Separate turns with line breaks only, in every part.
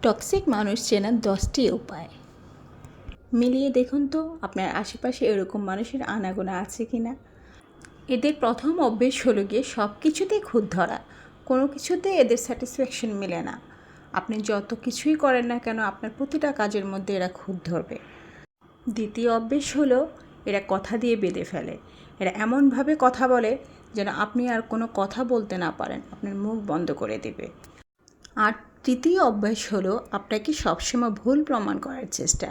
Toxic মানুষ চেনার 10টি উপায়। মিলিয়ে দেখুন তো আপনার আশেপাশে এরকম মানুষের আনাগোনা আছে কি না। এদের প্রথম অভ্যেস হলো গিয়ে সব কিছুতেই খুঁত ধরা। কোনো কিছুতে এদের স্যাটিসফ্যাকশন মেলে না। আপনি যত কিছুই করেন না কেন আপনার প্রতিটা কাজের মধ্যে এরা খুঁত ধরবে। দ্বিতীয় অভ্যেস হলো এরা কথা দিয়ে বেঁধে ফেলে। এরা এমনভাবে কথা বলে যেন আপনি আর কোনো কথা বলতে না পারেন, আপনার মুখ বন্ধ করে দেবে। আর তৃতীয় অভ্যাস হলো আপনাকে সবসময় ভুল প্রমাণ করার চেষ্টা।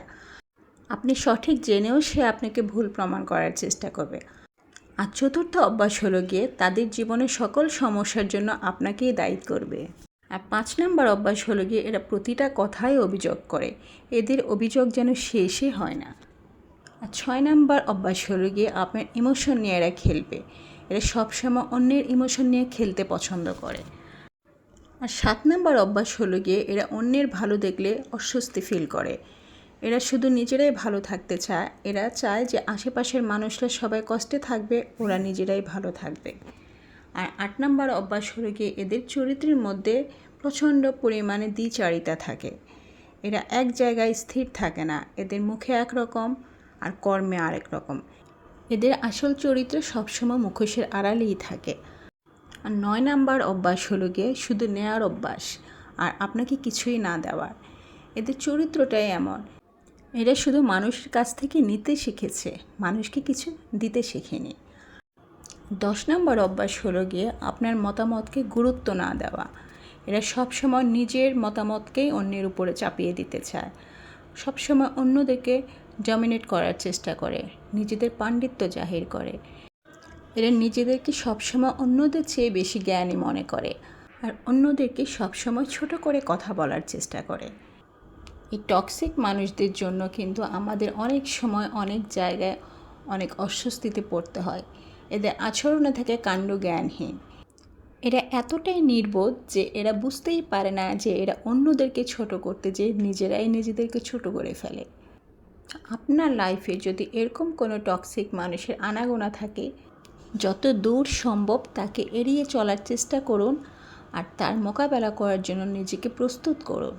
আপনি সঠিক জেনেও সে আপনাকে ভুল প্রমাণ করার চেষ্টা করবে। আর চতুর্থ অভ্যাস হলো গিয়ে তাদের জীবনের সকল সমস্যার জন্য আপনাকেই দায়ী করবে। আর 5 নম্বর অভ্যাস হলো গিয়ে এরা প্রতিটা কথাই অভিযোগ করে। এদের অভিযোগ যেন শেষই হয় না। আর 6 নম্বর অভ্যাস হলো গিয়ে আপনার ইমোশন নিয়ে এরা খেলবে। এরা সবসময় অন্যের ইমোশন নিয়ে খেলতে পছন্দ করে। আর 7 নম্বর অভ্যাস হলো গিয়ে এরা অন্যের ভালো দেখলে অস্বস্তি ফিল করে। এরা শুধু নিজেরাই ভালো থাকতে চায়। এরা চায় যে আশেপাশের মানুষরা সবাই কষ্টে থাকবে, ওরা নিজেরাই ভালো থাকবে। আর 8 নম্বর অভ্যাস হলো গিয়ে এদের চরিত্রের মধ্যে প্রচণ্ড পরিমাণে দ্বিচারিতা থাকে। এরা এক জায়গায় স্থির থাকে না। এদের মুখে একরকম আর কর্মে আরেক রকম। এদের আসল চরিত্র সবসময় মুখোশের আড়ালেই থাকে। আর 9 নাম্বার অভ্যাস হলো গিয়ে শুধু নেয়ার অভ্যাস, আর আপনাকে কিছুই না দেওয়ার। এদের চরিত্রটাই এমন। এরা শুধু মানুষের কাছ থেকে নিতে শিখেছে, মানুষকে কিছু দিতে শেখেনি। 10 নাম্বার অভ্যাস হলো গিয়ে আপনার মতামতকে গুরুত্ব না দেওয়া। এরা সবসময় নিজের মতামতকেই অন্যের উপরে চাপিয়ে দিতে চায়। সবসময় অন্যদেরকে ডমিনেট করার চেষ্টা করে, নিজেদের পাণ্ডিত্য জাহির করে। এরা নিজেদেরকে সবসময় অন্যদের চেয়ে বেশি জ্ঞানী মনে করে, আর অন্যদেরকে সবসময় ছোট করে কথা বলার চেষ্টা করে। এই টক্সিক মানুষদের জন্য কিন্তু আমাদের অনেক সময় অনেক জায়গায় অনেক অস্বস্তিতে পড়তে হয়। এদের আচরণে থাকে কাণ্ড জ্ঞানহীন। এরা এতটাই নির্বোধ যে এরা বুঝতেই পারে না যে এরা অন্যদেরকে ছোট করতে যেয়ে নিজেরাই নিজেদেরকে ছোট করে ফেলে। আপনার লাইফে যদি এরকম কোনো টক্সিক মানুষের আনাগোনা থাকে, যত দূর সম্ভব তাকে এড়িয়ে চলার চেষ্টা করুন আর তার মোকাবেলা করার জন্য নিজেকে প্রস্তুত করুন।